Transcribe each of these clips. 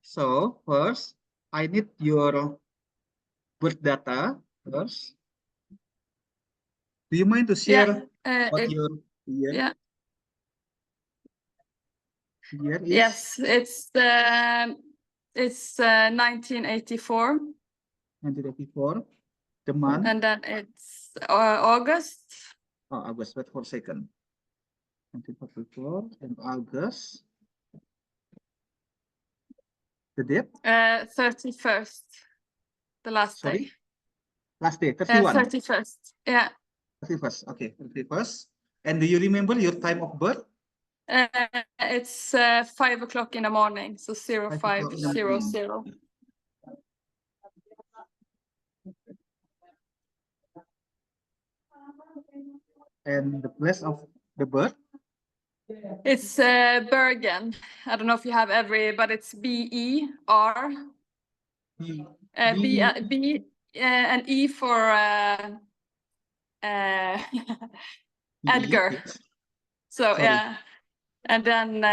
So first, I need your birth data first. Do you mind to share what It, your year, yeah. year is? Yes, it's 1984. 1984. The month? And then it's August. Oh, August. Wait for a second. 1944 and August. The date? 31st, the last Sorry? day. Last day, 31. 31st, yeah. 31st. Okay, 31st. And do you remember your time of birth? It's 5 o'clock in the morning, so 5 o'clock in the morning. 0500. And the place of the birth? It's Bergen. I don't know if you have but it's BER. B, B and E for Edgar. yes. So Sorry. yeah, and then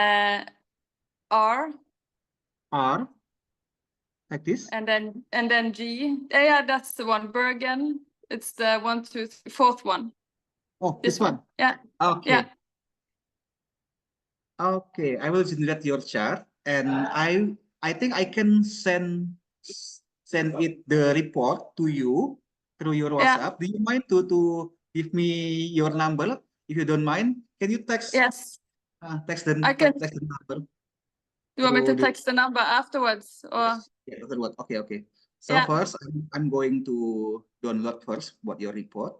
R. R. Like this? And then G. Yeah, that's the one. Bergen. It's the 1, 2, 3, fourth one. Oh, this one. Yeah. Okay. Yeah. Okay, I will generate your chart, and I think I can send it the report to you through your WhatsApp. Do you mind to give me your number? If you don't mind, can you text? Yes. Text the I can. text the number. Do you want me to text the number afterwards, or? Yeah, afterward. Okay, okay. So first, I'm going to download first what your report,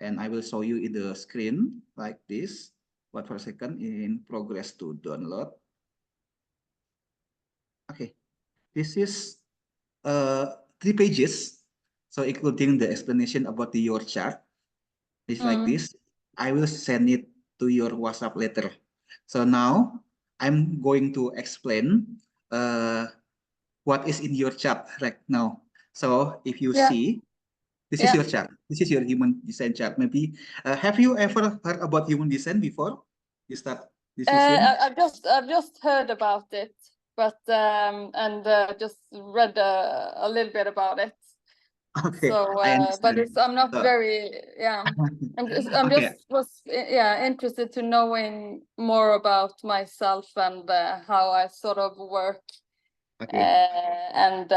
and I will show you in the screen like this. Wait for a second, in progress to download. Okay, this is 3 pages, so including the explanation about your chart. It's like this. I will send it to your WhatsApp later. So now I'm going to explain what is in your chart right now. So if you see, this is your chart. This is your human design chart. Maybe have you ever heard about human design before you start this session? I've just heard about it, but and just read a little bit about it. Okay, So, I understand. but I'm not very, I'm Okay. just interested to knowing more about myself and how I sort of work. Okay. And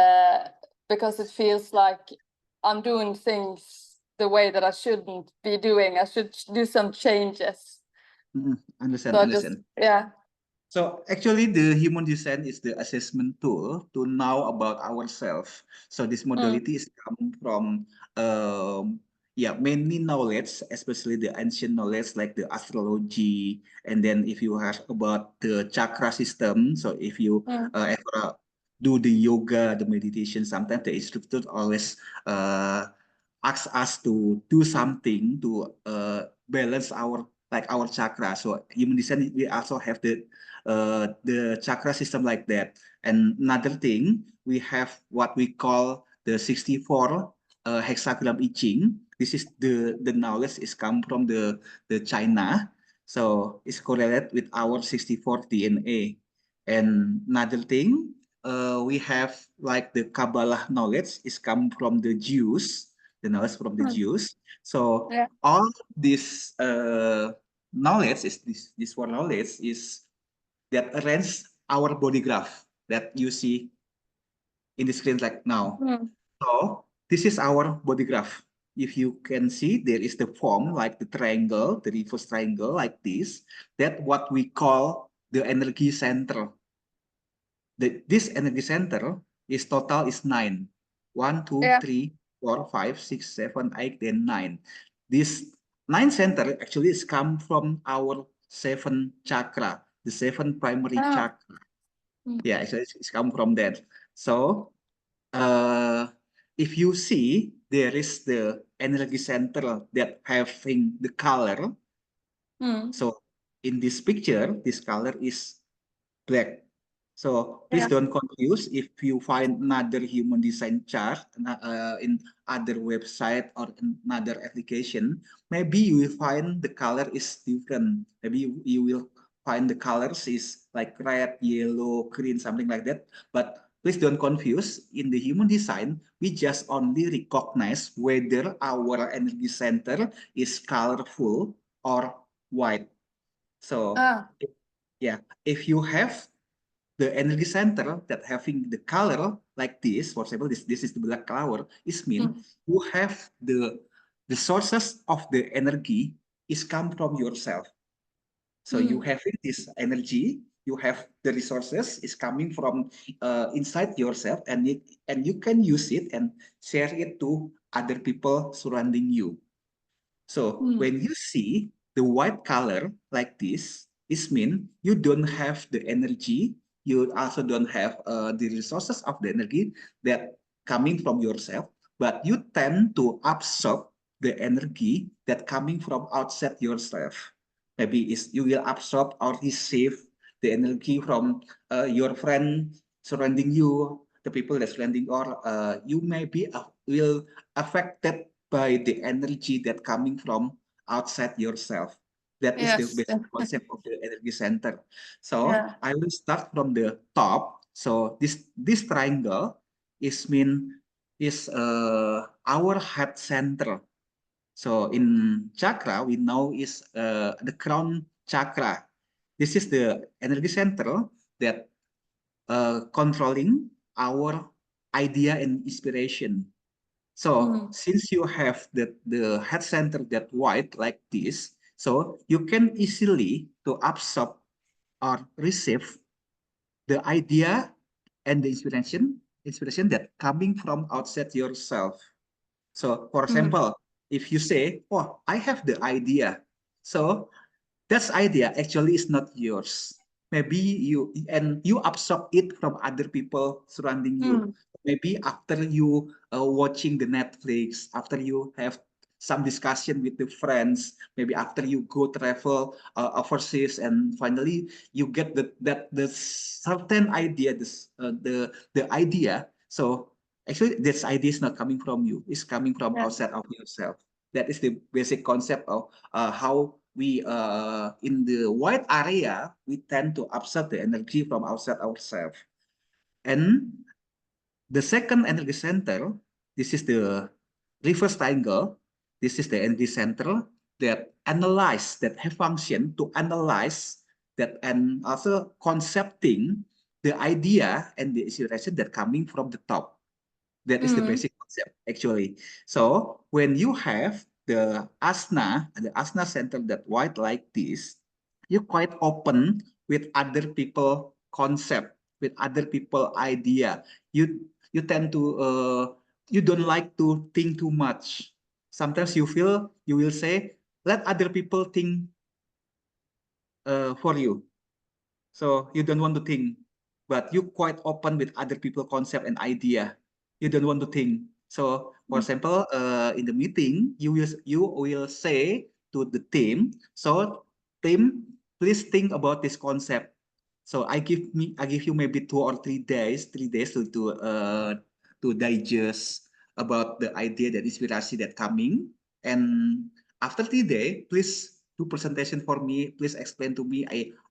because it feels like I'm doing things the way that I shouldn't be doing. I should do some changes. Understand, So understand. So actually the human design is the assessment tool to know about ourselves. So this modality is come from mainly knowledge, especially the ancient knowledge like the astrology, and then if you have about the chakra system. So if you ever do the yoga, the meditation, sometimes the instructor always ask us to do something to balance our chakra. So human design we also have the chakra system like that. And another thing, we have what we call the 64 hexagram I Ching. This is the knowledge is come from the China. So it's correlated with our 64 DNA. And another thing, we have like the Kabbalah knowledge is come from the Jews, the knowledge from the Jews. So all this knowledge is this one knowledge is that arrange our body graph that you see in the screen like now. So this is our body graph. If you can see, there is the form like the triangle, the reverse triangle like this. That what we call the energy center. This energy center is total is 9. 1, 2, 3, 4, 5, 6, 7, 8, then 9. This 9 center actually is come from our 7 chakra, the 7 primary chakra. Yeah, actually it's come from that. So if you see, there is the energy center that having the color. So in this picture, this color is black. So please don't confuse if you find another human design chart in other website or another application. Maybe you will find the color is different. Maybe you will find the colors is like red, yellow, green, something like that. But please don't confuse. In the human design, we just only recognize whether our energy center is colorful or white. So Ah, yeah, if you have the energy center that having the color like this, for example, this is the black color, is mean mm, you have the sources of the energy is come from yourself. So you mm, have this energy, you have the resources is coming from inside yourself, and you can use it and share it to other people surrounding you. So mm, when you see the white color like this, it means you don't have the energy, you also don't have the resources of the energy that coming from yourself, but you tend to absorb the energy that coming from outside yourself. Maybe is you will absorb or receive the energy from your friend surrounding you, the people that surrounding, or you maybe will affected by the energy that coming from outside yourself. That is the yes. basic concept of the energy center. So Yeah. I will start from the top. So this triangle is mean is our heart center. So in chakra, we know is the crown chakra. This is the energy center that controlling our idea and inspiration. So Mm, since you have the head center that white like this, so you can easily to absorb or receive the idea and the inspiration that coming from outside yourself. So for mm, example, if you say, oh, I have the idea. So that idea actually is not yours. Maybe you absorb it from other people surrounding you. mm, Maybe after you watching the Netflix, after you have some discussion with the friends, maybe after you go travel overseas, and finally you get the certain idea, the idea. So actually, this idea is not coming from you; it's coming from yeah. outside of yourself. That is the basic concept of how we in the white area we tend to absorb the energy from outside ourselves. And the second energy center, this is the reverse triangle. This is the energy center that analyze, that have function to analyze that, and also concepting the idea and the inspiration that coming from the top. That is the Mm, basic concept actually. So when you have the asana center that white like this, you quite open with other people concept, with other people idea. You tend to you don't like to think too much. Sometimes you feel you will say, let other people think for you. So you don't want to think, but you quite open with other people concept and idea. You don't want to think. So for mm, example, in the meeting, you will say to the team, so team, please think about this concept. So I give you maybe 2 or 3 days, 3 days to digest about the idea, that inspiration that coming. And after 3 days, please do presentation for me. Please explain to me.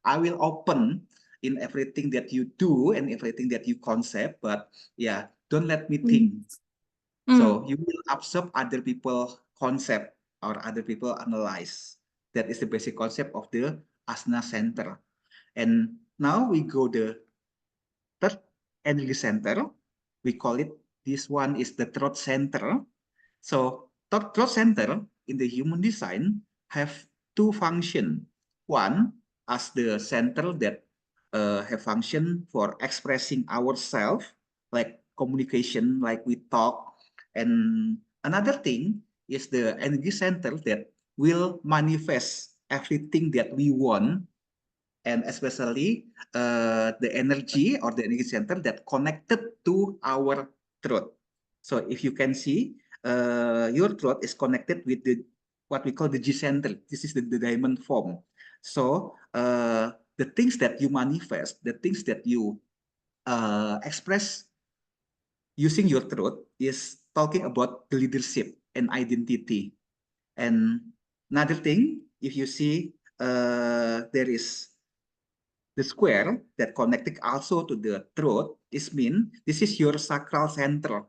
I will open in everything that you do and everything that you concept. But yeah, don't let me mm, think. mm, So you will absorb other people concept or other people analyze. That is the basic concept of the asana center. And now we go the third energy center. We call it, this one is the throat center. So throat center in the human design have two function. One, as the center that have function for expressing ourselves, like communication, like we talk. And another thing is the energy center that will manifest everything that we want, and especially the energy or the energy center that connected to our throat. So if you can see, your throat is connected with the what we call the G center. This is the diamond form. So the things that you manifest, the things that you express using your throat is talking about the leadership and identity. And another thing, if you see, there is The square that connected also to the throat, this mean this is your sacral center.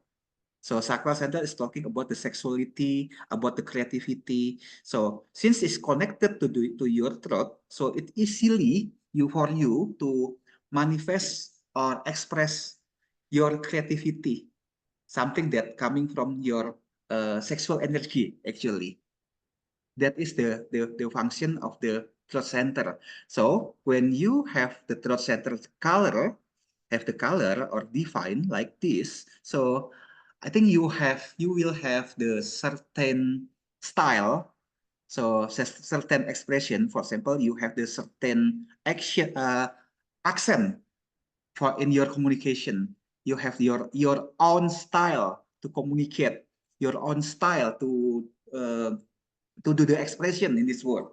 So sacral center is talking about the sexuality, about the creativity. So since it's connected to your throat, so it easily for you to manifest or express your creativity, something that coming from your sexual energy actually. That is the function of the throat center. So when you have the throat center color, have the color or define like this, so I think you will have the certain style, so certain expression. For example, you have the certain action accent for in your communication. You have your own style to communicate, your own style to do the expression in this word.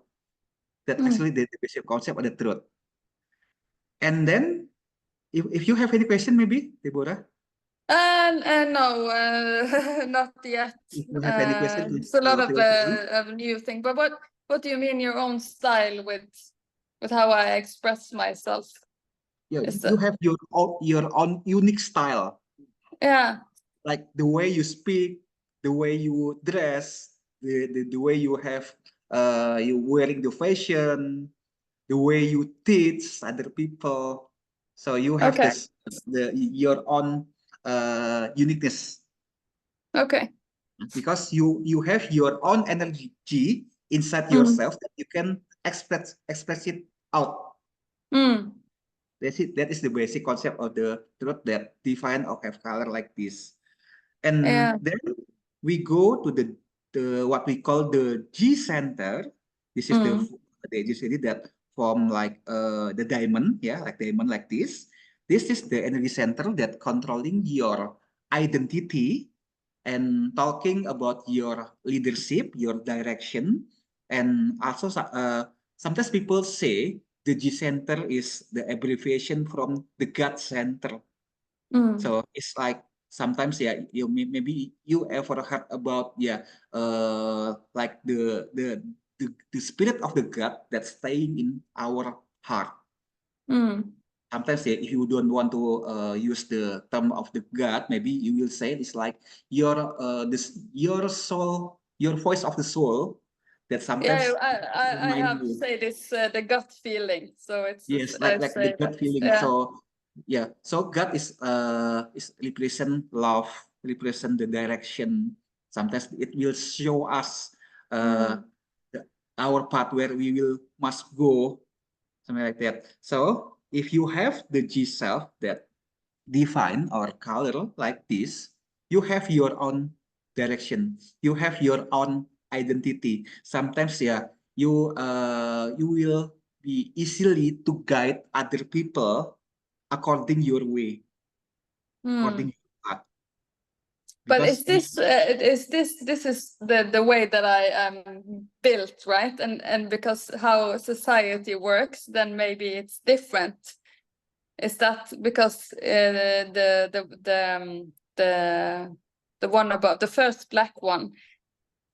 That actually the basic concept of the truth. And then, if you have any question, maybe Deborah. No, not yet. If you have any question, It's a lot feel free. of new thing. But what do you mean your own style with how I express myself? Yeah, Is you that- have your own unique style, Yeah. like the way you speak, the way you dress, the way you have you wearing the fashion, the way you teach other people. So you have Okay. your own uniqueness. Okay. Because you have your own energy inside yourself that you can express it out. Mm. That is the basic concept of the truth that define or have color like this. And Yeah. then we go to the what we call the G center. This is the G center that form like the diamond, yeah, like diamond like this. This is the energy center that controlling your identity and talking about your leadership, your direction, and also sometimes people say the G center is the abbreviation from the God center. So it's like sometimes maybe you ever heard about like the spirit of the God that's staying in our heart. Sometimes if you don't want to use the term of the God, maybe you will say it's like your soul, your voice of the soul that Yeah, sometimes I remind have you. say this the gut feeling. So it's Yes, I like the say gut that. feeling. Yeah. So yeah, so God is represent love, represent the direction. Sometimes it will show us our path where we will must go, something like that. So if you have the G self that define or color like this, you have your own direction. You have your own identity. Sometimes you will be easily to guide other people according your way, according your path. But Because this is the way that I am built, right? And because how society works, then maybe it's different. Is that because the one above, the first black one,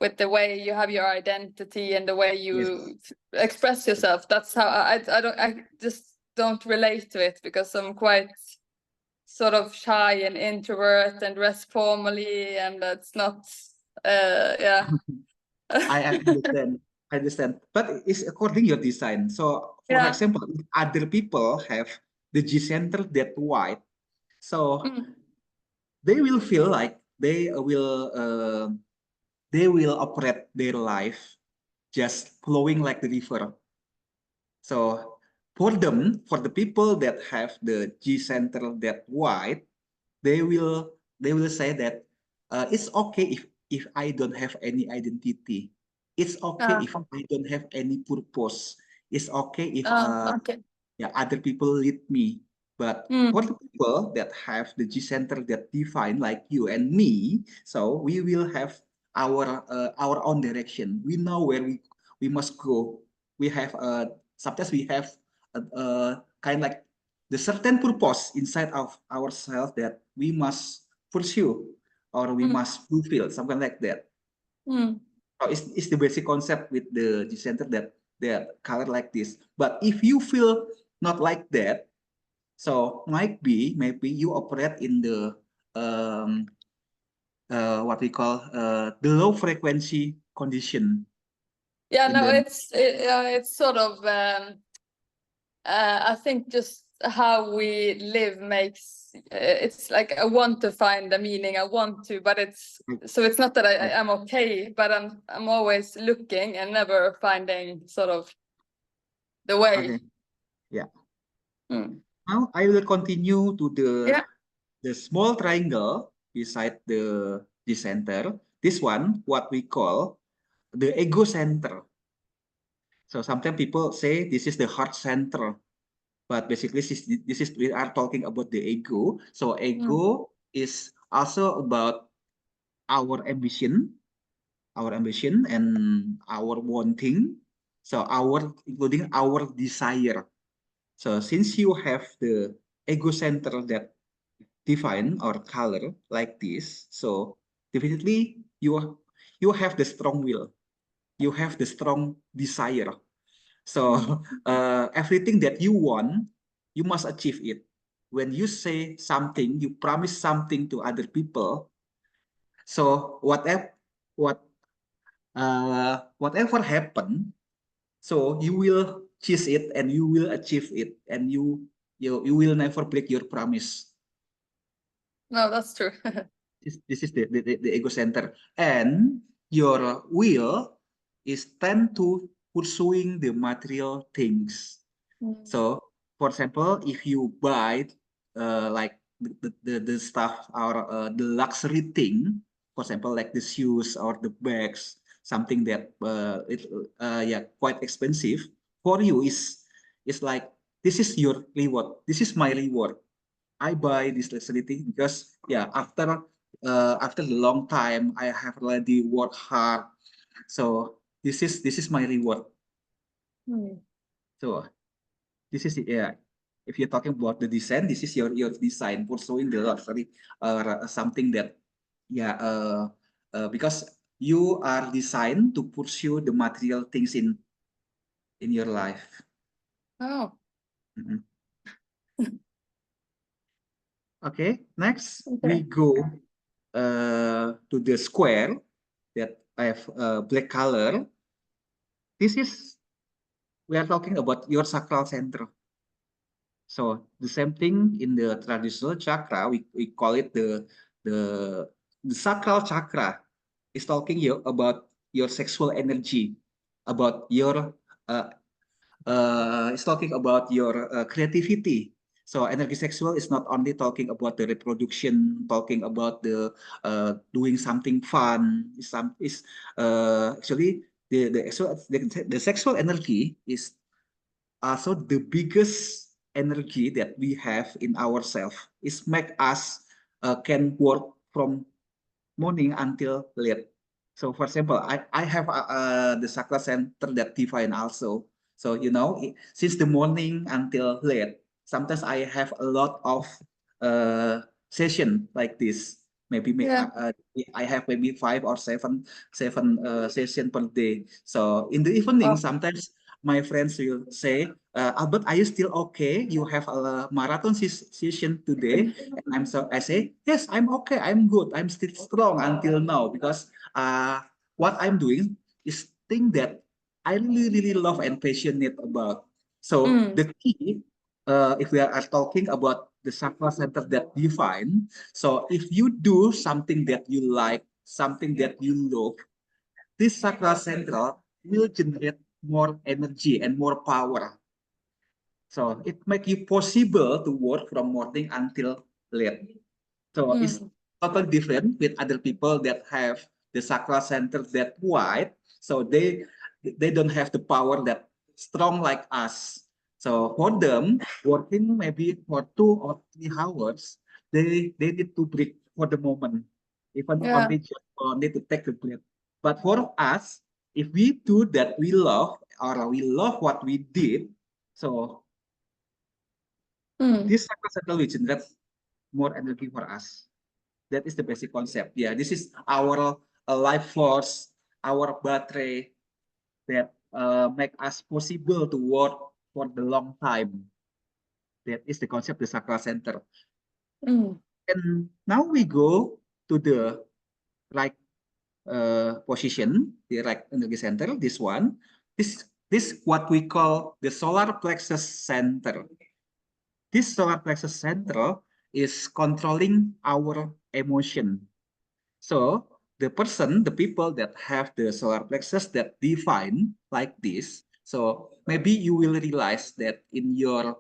with the way you have your identity and the way you express yourself? That's how I just don't relate to it because I'm quite sort of shy and introvert and dress formally, and that's not yeah. I understand. I understand. But it's according your design. So for Yeah. example, if other people have the G center that wide, so they will feel like they will operate their life just flowing like the river. So for them, for the people that have the G center that wide, they will say that it's okay if I don't have any identity. It's okay if I don't have any purpose. It's okay if Okay. other people lead me. But for the people that have the G center that define like you and me, so we will have our own direction. We know where we must go. We have sometimes we have kind like the certain purpose inside of ourselves that we must pursue or we must fulfill, something like that. So it's the basic concept with the G center that color like this. But if you feel not like that. So maybe you operate in the what we call the low frequency condition. Yeah, In no, the it's sort of I think just how we live makes it's like I want to find a meaning, I want to, but it's not that I'm okay, but I'm always looking and never finding sort of the way. Okay. Yeah. Mm. Now I will continue to Yeah. the small triangle beside the center. This one, what we call the ego center. So sometimes people say this is the heart center, but basically this is we are talking about the ego. So ego is also about our ambition, and our wanting. So including our desire. So since you have the ego center that define or color like this, so definitely you have the strong will, you have the strong desire. So everything that you want, you must achieve it. When you say something, you promise something to other people. So whatever happen, so you will chase it and you will achieve it, and you will never break your promise. No, that's true. This is the ego center, and your will is tend to pursuing the material things. So for example, if you buy like the stuff or the luxury thing, for example like the shoes or the bags, something that yeah, quite expensive for you, is like, this is your reward, this is my reward. I buy this luxury thing because yeah, after a long time I have already worked hard. So this is my reward. So this is yeah. If you're talking about the design, this is your design pursuing the luxury something that yeah because you are designed to pursue the material things in your life. Oh. Mhm. Okay, next we Okay. go to the square that I have black color. This is, we are talking about your sacral center. So the same thing in the traditional chakra, we call it the sacral chakra. It's talking you about your sexual energy, about your uh, it's talking about your creativity. So energy sexual is not only talking about the reproduction, talking about the doing something fun. Is actually the sexual energy is also the biggest energy that we have in ourselves. Is make us can work from morning until late. So for example, I have the chakra center that define also. So you know, since the morning until late, sometimes I have a lot of session like this. Maybe Yeah. I have maybe 5 or 7 session per day. So in the evening, Oh. sometimes my friends will say, Albert, are you still okay? You have a marathon session today. And I say, yes, I'm okay, I'm good, I'm still strong until now, because what I'm doing is thing that I really, really love and passionate about. So the key, if we are talking about the chakra center that define, so if you do something that you like, something that you love, this chakra center will generate more energy and more power. So it make you possible to work from morning until late. So it's totally different with other people that have the chakra center that wide. So they don't have the power that strong like us. So for them, working maybe for 2 or 3 hours, they need to break for the moment, even Yeah. only just need to take a breath. But for us, if we do that we love, or we love what we did, so this chakra center will generate more energy for us. That is the basic concept. Yeah, this is our life force, our battery that make us possible to work for the long time. That is the concept of the chakra center. Mm. And now we go to the right position, the right energy center, this one. This what we call the solar plexus center. This solar plexus center is controlling our emotion. So the people that have the solar plexus that define like this, so maybe you will realize that in your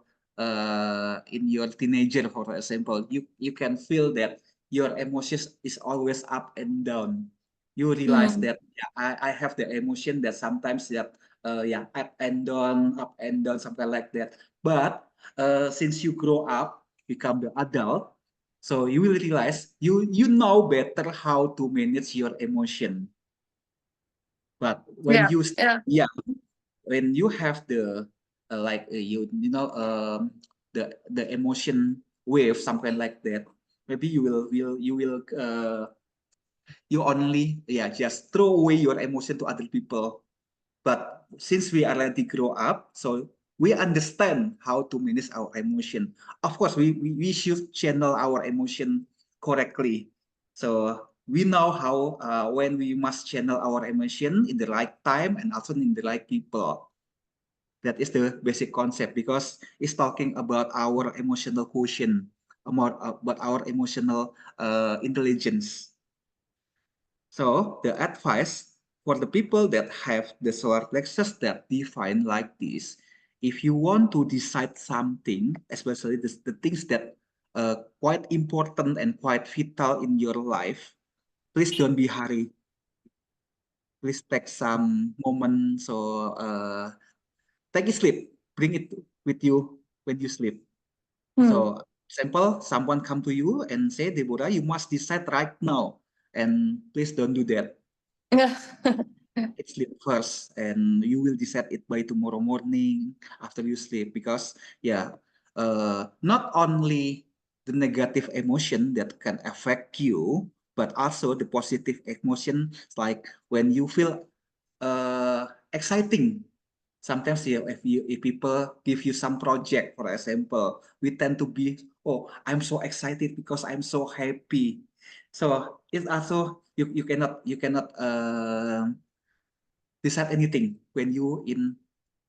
teenager, for example, you can feel that your emotions is always up and down. You realize that yeah, I have the emotion that sometimes that yeah, up and down, something like that. But since you grow up, become the adult, so you will realize you know better how to manage your emotion. But when Yeah, you yeah, yeah, when you have the you know the emotion wave, something like that, maybe you only yeah just throw away your emotion to other people. But since we already grow up, so we understand how to manage our emotion. Of course, we should channel our emotion correctly. So we know how when we must channel our emotion in the right time and also in the right people. That is the basic concept because it's talking about our emotional quotient, about our emotional intelligence. So the advice for the people that have the solar plexus that define like this, if you want to decide something, especially the things that quite important and quite vital in your life, please don't be hurry. Please take some moment. So take a sleep. Bring it with you when you sleep. So, example, someone come to you and say, Deborah, you must decide right now, and please don't do that. yeah. It sleep first and you will decide it by tomorrow morning after you sleep because yeah not only the negative emotion that can affect you but also the positive emotion like when you feel exciting. Sometimes yeah, if people give you some project, for example, we tend to be, oh, I'm so excited because I'm so happy. So it's also you cannot decide anything when you in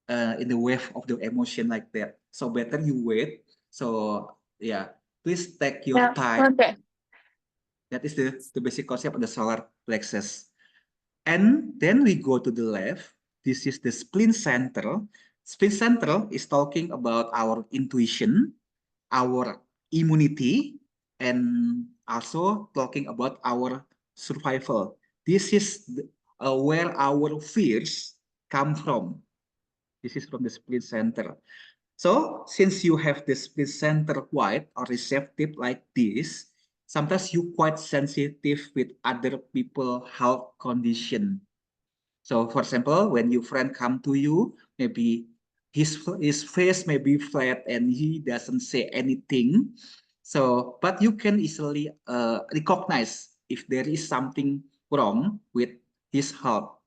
the wave of the emotion like that. So better you wait. So yeah, please take your Yeah, time. okay. That is the basic concept of the solar plexus. And then we go to the left. This is the spleen center. Spleen center is talking about our intuition, our immunity, and also talking about our survival. This is where our fears come from. This is from the spleen center. So since you have the spleen center wide or receptive like this, sometimes you quite sensitive with other people health condition. So for example, when your friend come to you, maybe his face may be flat and he doesn't say anything. So, but you can easily recognize if there is something wrong with his health.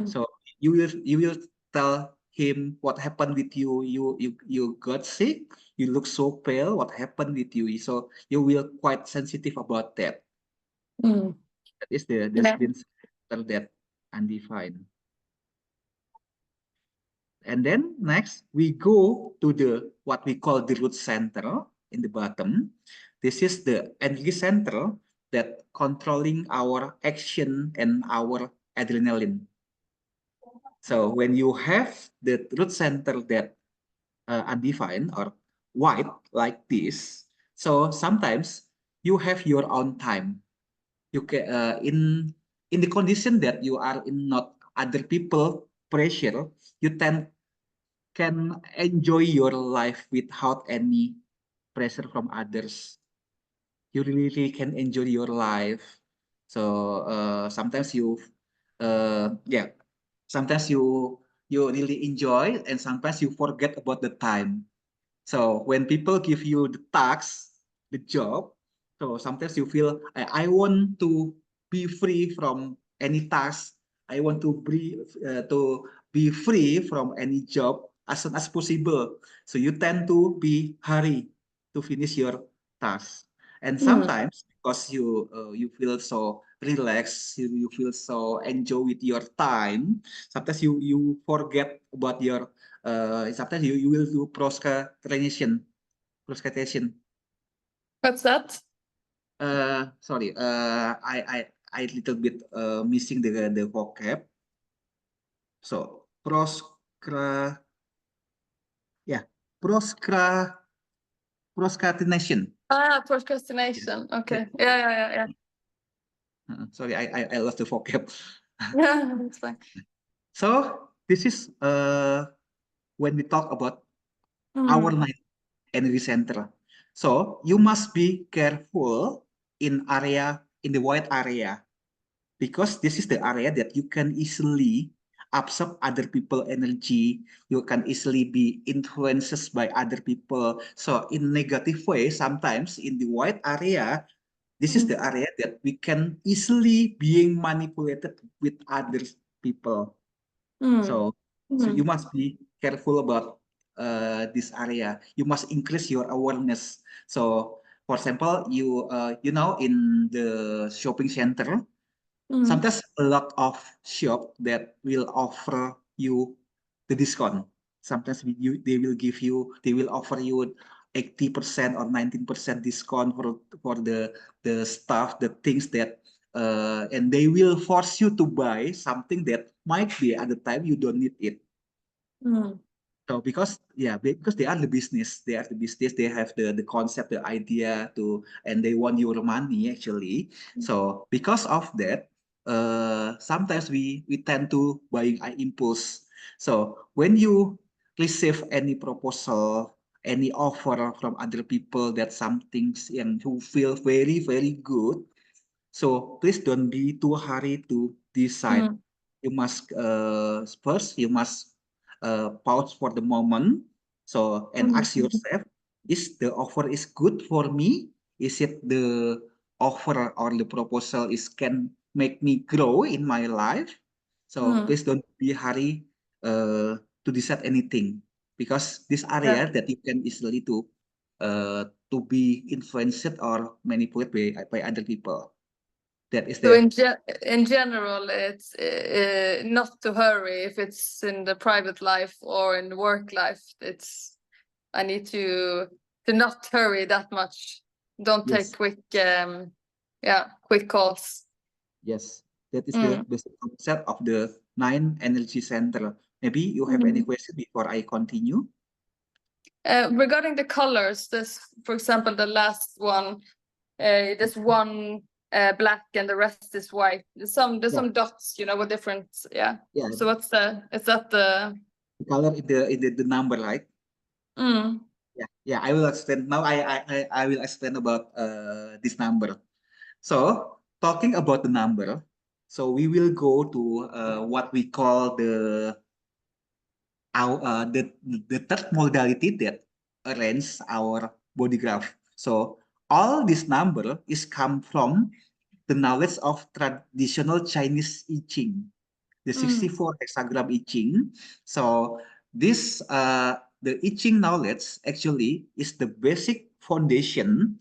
So you will tell him what happened with you. You got sick. You look so pale. What happened with you? So you will quite sensitive about that. Mm. That is the Yeah. spleen center that undefined. And then next we go to the what we call the root center in the bottom. This is the energy center that controlling our action and our adrenaline. So when you have the root center that undefined or white like this, so sometimes you have your own time. You can in the condition that you are in not other people pressure, you can enjoy your life without any pressure from others. You really can enjoy your life. So sometimes yeah, sometimes you really enjoy and sometimes you forget about the time. So when people give you the task, the job, so sometimes you feel I want to be free from any task. I want to be free from any job as soon as possible. So you tend to be hurry to finish your task. And sometimes because you feel so relaxed, you feel so enjoy with your time. Sometimes you forget about your sometimes you will do procrastination. Procrastination. What's that? Sorry. I little bit missing the vocab. So yeah, procrastination. Procrastination. Okay. Yeah. Sorry, I lost the vocab. Yeah, that's fine. So this is when we talk about our night energy center. So you must be careful in the white area, because this is the area that you can easily absorb other people energy. You can easily be influenced by other people. So in negative way, sometimes in the white area, this is the area that we can easily being manipulated with other people. So you must be careful about this area. You must increase your awareness. So for example, you know, in the shopping center, sometimes a lot of shop that will offer you the discount. Sometimes they will offer you 80% or 19% discount for the stuff, the things that and they will force you to buy something that might be at the time you don't need it. So because they are the business, they have the concept, the idea to, and they want your money actually. So because of that, sometimes we tend to buying impulse. So when you receive any proposal, any offer from other people that something yang you feel very good, so please don't be too hurry to decide. You must first you must pause for the moment. So and ask yourself, is the offer is good for me? Is it the offer or the proposal is can make me grow in my life? So please don't be hurry to decide anything, because this area that you can easily to be influenced or manipulated by other people. That is So the in general, it's not to hurry if it's in the private life or in the work life. I need to not hurry that much. Don't take quick calls. yes, that is the basic concept of the 9 energy center. Maybe you have any question before I continue? Regarding the colors, this, for example, the last one, there's one black and the rest is white. There's some dots, you know, with different, yeah. So is that the color in the number, right? Yeah, I will explain now. I will explain about this number. So talking about the number, so we will go to what we call the third modality that arrange our body graph. So all this number is come from the knowledge of traditional Chinese I Ching, the 64 hexagram I Ching. So this the I Ching knowledge actually is the basic foundation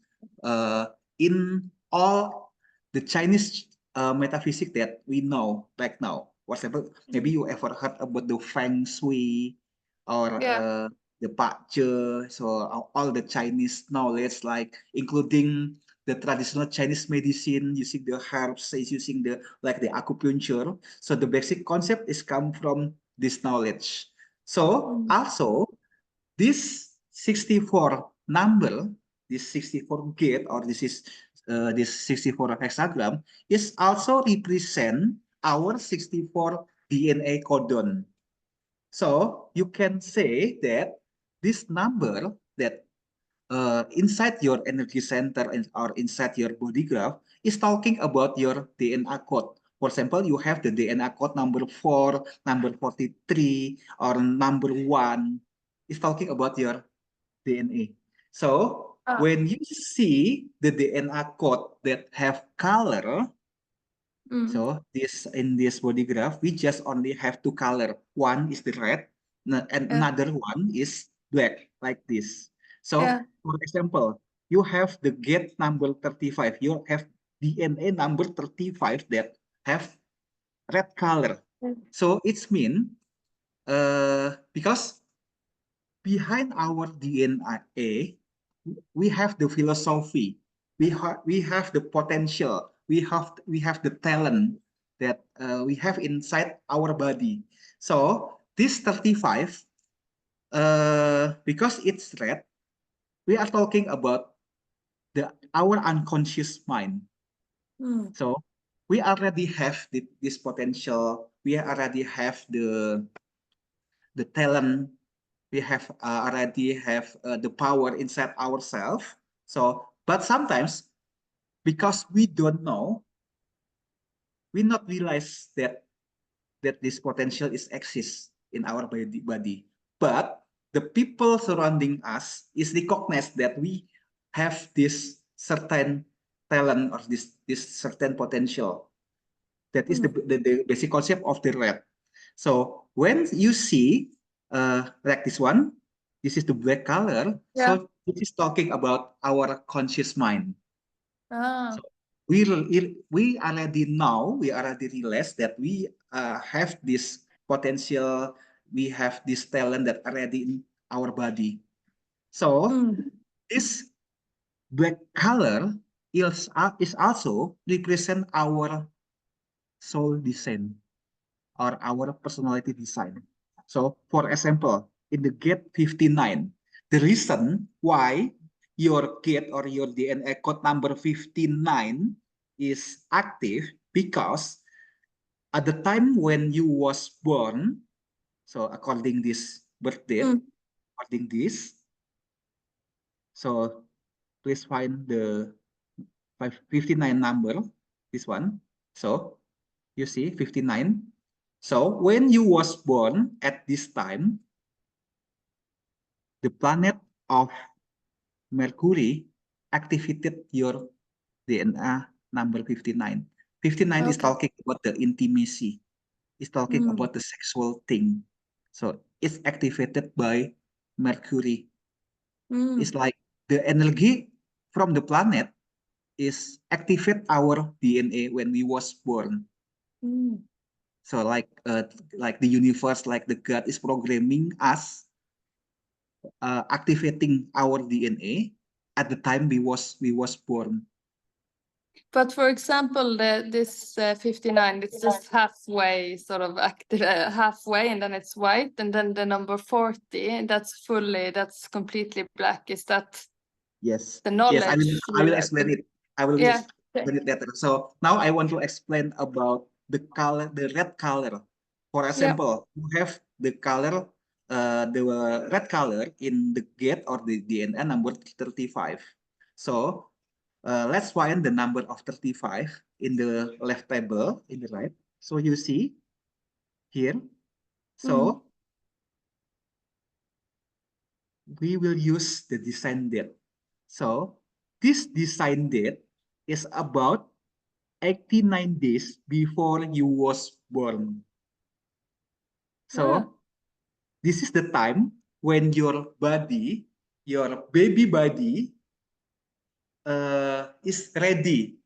in all the Chinese metaphysics that we know right now. For example, maybe you ever heard about the Feng Shui or the Pak Che, so all the Chinese knowledge, like including the traditional Chinese medicine using the herbs, using the acupuncture. So the basic concept is come from this knowledge. So also this 64 number, this 64 gate, or this 64 hexagram is also represent our 64 DNA codon. So you can say that this number that inside your energy center or inside your body graph is talking about your DNA code. For example, you have the DNA code number 4, number 43, or number 1 is talking about your DNA. So when you see the DNA code that have color, so in this body graph, we just only have 2 color. One is the red, And Yeah. another one is black, like this. So, Yeah. for example, you have the gate number 35. You have DNA number 35 that have red color. So it's mean because behind our DNA, we have the philosophy, we have the potential, we have the talent that we have inside our body. So this 35, because it's red, we are talking about our unconscious mind. So we already have this potential. We already have the talent. We have already have the power inside ourselves. So, but sometimes because we don't know, we not realize that this potential is exists in our body. But the people surrounding us is recognize that we have this certain talent or this certain potential. That is the basic concept of the red. So when you see like this one, this is the black color. Yeah. So this is talking about our conscious mind. Ah. So we already know, we already realize that we have this potential, we have this talent that already in our body. So this black color is also represent our soul design or our personality design. So for example, in the gate 59, the reason why your gate or your DNA code number 59 is active because at the time when you was born, so according this birth date, according this, so please find the 59 number, this one. So you see 59. So when you was born at this time, the planet of Mercury activated your DNA number 59. 59 is talking about the intimacy. It's talking about the sexual thing. So it's activated by Mercury. It's like the energy from the planet is activate our DNA when we was born. So like the universe, like the God is programming us, activating our DNA at the time we was born. But for example, this 59, it's just halfway, sort of active, halfway, and then it's white, and then the number 40, that's completely black. Is that Yes. the knowledge? Yes, I will explain it. I will explain it later. So now I want to explain about the color, the red color. For example, you have the color, the red color in the gate or the DNA number 35. So let's find the number of 35 in the left table, in the right. So you see here. So we will use the design date. So this design date is about 89 days before you was born. So this is the time when your body, your baby body is ready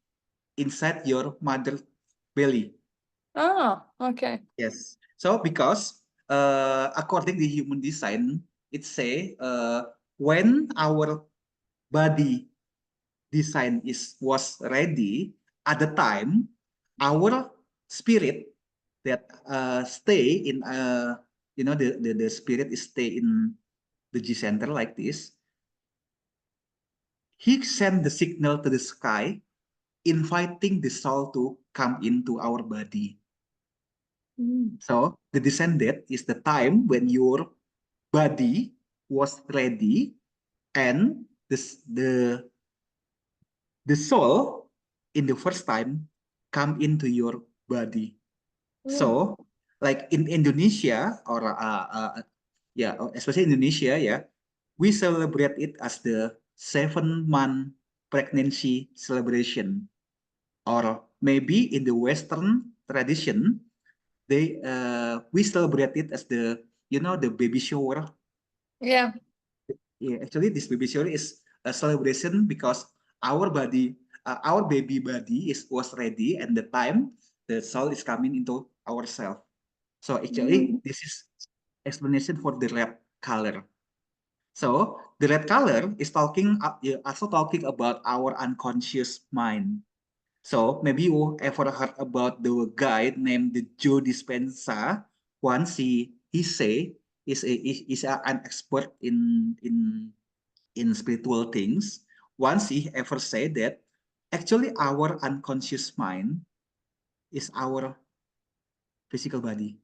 inside your mother belly. Oh, okay. Yes. So because according to human design, it say when our body design was ready at the time, our spirit that stay in the spirit is stay in the G center like this. He sent the signal to the sky, inviting the soul to come into our body. So the descended is the time when your body was ready and the soul in the first time come into your body. So like in Indonesia or especially Indonesia, we celebrate it as the 7-month pregnancy celebration. Or maybe in the Western tradition, we celebrate it as the you know, the baby shower. Yeah. Yeah, actually, this baby shower is a celebration because our body, our baby body was ready, and the time the soul is coming into ourself. So actually, this is explanation for the red color. So the red color is talking also talking about our unconscious mind. So maybe you ever heard about the guy named the Joe Dispenza. Once he say is an expert in spiritual things. Once he ever said that actually our unconscious mind is our physical body.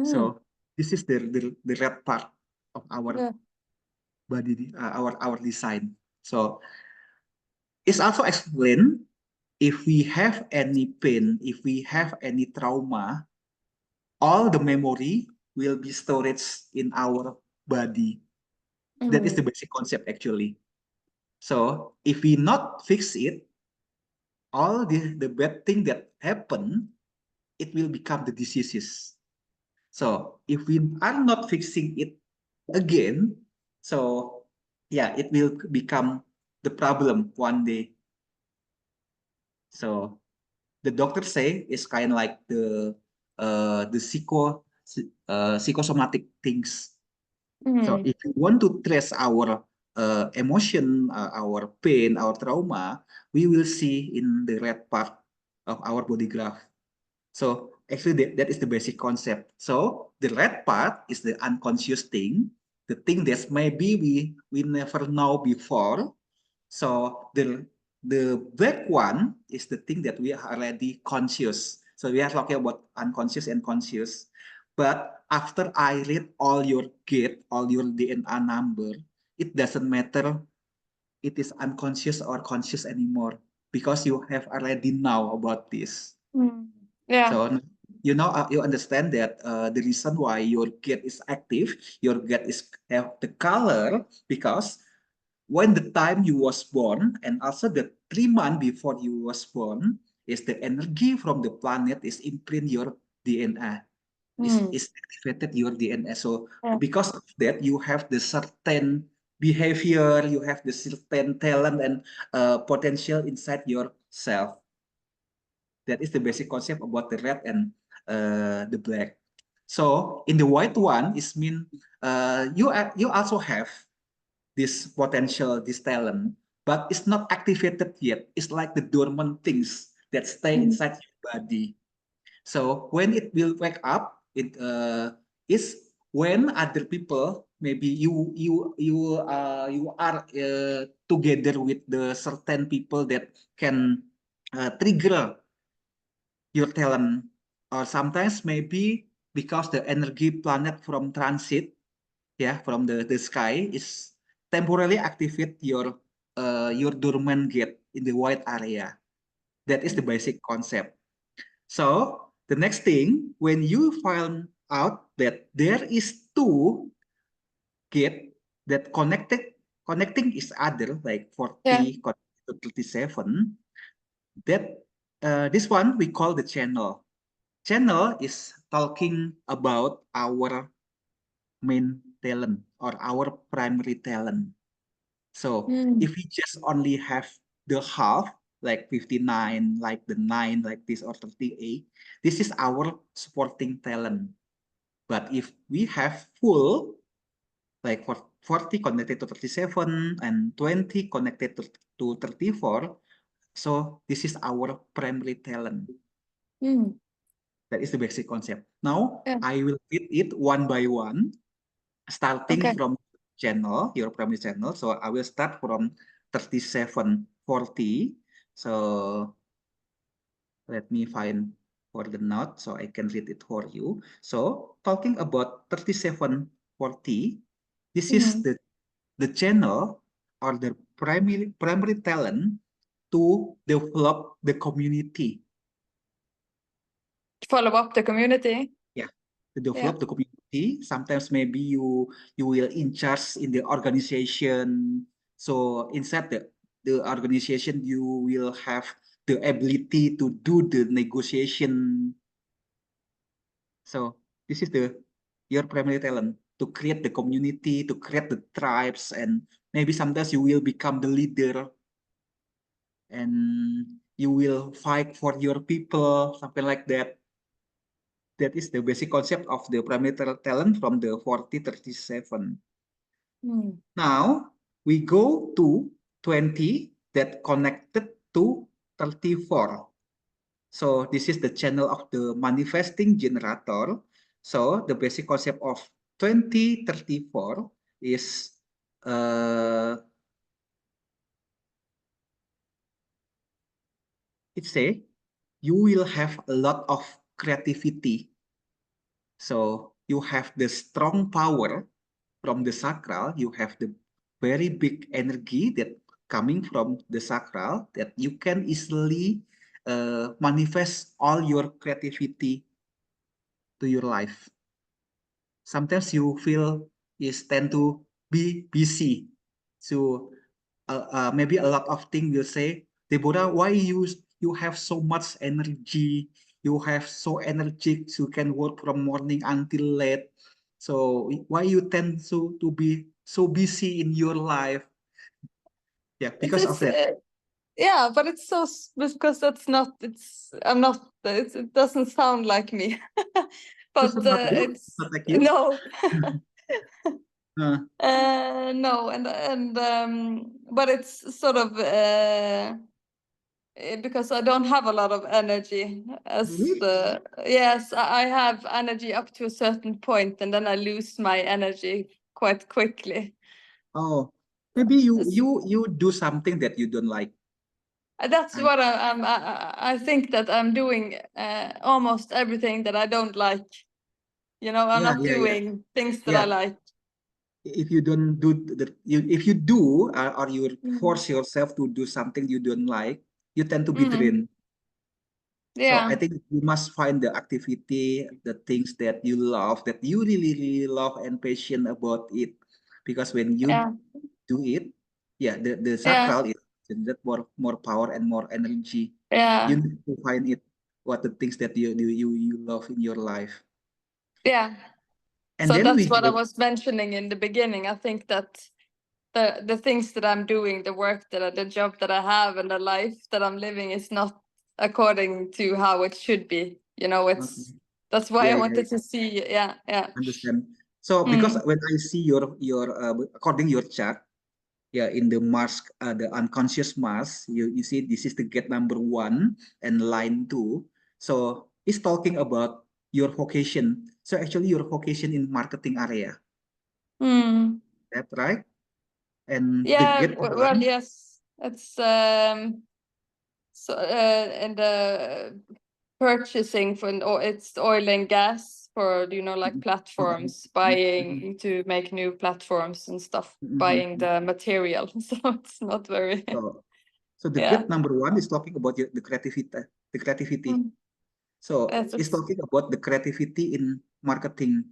So this is the red part of our body, our design. So it's also explained if we have any pain, if we have any trauma, all the memory will be stored in our body. That is the basic concept actually. So if we not fix it, all the bad thing that happen, it will become the diseases. So if we are not fixing it again, so yeah, it will become the problem one day. So the doctor say it's kind of like the psychosomatic things. So if you want to trace our emotion, our pain, our trauma, we will see in the red part of our body graph. So actually that is the basic concept. So the red part is the unconscious thing, the thing that maybe we never know before. So the black one is the thing that we are already conscious. So we are talking about unconscious and conscious. But after I read all your gate, all your DNA number, it doesn't matter it is unconscious or conscious anymore because you have already know about this. Yeah. So you know you understand that the reason why your gate is active, your gate is have the color because when the time you was born and also the 3 months before you was born is the energy from the planet is imprint your DNA is activated your DNA. So because of that you have the certain behavior, you have the certain talent and potential inside yourself. That is the basic concept about the red and the black. So in the white one is mean you also have this potential, this talent, but it's not activated yet. It's like the dormant things that stay inside your body. So when it will wake up, it is when other people, maybe you are together with the certain people that can trigger your talent, or sometimes maybe because the energy planet from transit, yeah, from the sky is temporarily activate your dormant gate in the white area. That is the basic concept. So the next thing, when you find out that there is two gate that connecting each other, like 40 to 37, that this one we call the channel. Channel is talking about our main talent or our primary talent. So if we just only have the half, like 59, like the 9, like this, or 38, this is our supporting talent. But if we have full, like for 40 connected to 37 and 20 connected to 34, so this is our primary talent. That is the basic concept. Now, I will read it one by one, starting from channel, your primary channel. So I will start from 3740. So let me find for the note so I can read it for you. So talking about 3740, this is the channel or the primary talent to develop the community. Follow up the community. Yeah, to develop the community. Sometimes maybe you will in charge in the organization. So inside the organization, you will have the ability to do the negotiation. So This is your primary talent, to create the community, to create the tribes, and maybe sometimes you will become the leader and you will fight for your people, something like that. That is the basic concept of the primary talent from the 4037. Now we go to 20 that connected to 34. So this is the channel of the manifesting generator. So the basic concept of 2034 is it say you will have a lot of creativity. So you have the strong power from the sacral, you have the very big energy that coming from the sacral that you can easily manifest all your creativity to your life. Sometimes you feel is tend to be busy. So maybe a lot of things will say, Deborah, why you have so much energy? You have so energetic, you can work from morning until late. So why you tend to be so busy in your life? Yeah, because of that. Yeah, but it's because that's not. I'm not. It doesn't sound like me. But it's not like you? no. Uh, No, but it's sort of because I don't have a lot of energy. really? Yes, I have energy up to a certain point, and then I lose my energy quite quickly. Oh, maybe you do something that you don't like. That's what I think that I'm doing almost everything that I don't like. You know, I'm not doing things that I like. If you don't do if you do or you force yourself to do something you don't like, you tend to be drained. So I Yeah, think you must find the activity, the things that you love, that you really love and passionate about it. Because when you yeah, do it, the yeah, sacral is that more power and more energy. yeah, You need to find it, what the things that you love in your life. yeah. And So then that's we what I go, was mentioning in the beginning. I think that the things that I'm doing, the work the job that I have, and the life that I'm living is not according to how it should be. You know, okay. that's why I Yeah, wanted to see. Yeah, yeah. understand. So because when I see your according your chart, in the Mars, the unconscious Mars, you see this is the gate number 1 and line 2. So it's talking about your vocation. So actually your vocation in marketing area. That's right. And the Yeah, gate well, 1, yes, it's so and purchasing or it's oil and gas for like platforms, buying to make new platforms and stuff, buying the material. So it's not very so the yeah. gate number 1 is talking about the creativity, the creativity. So it's It's talking about the creativity in marketing.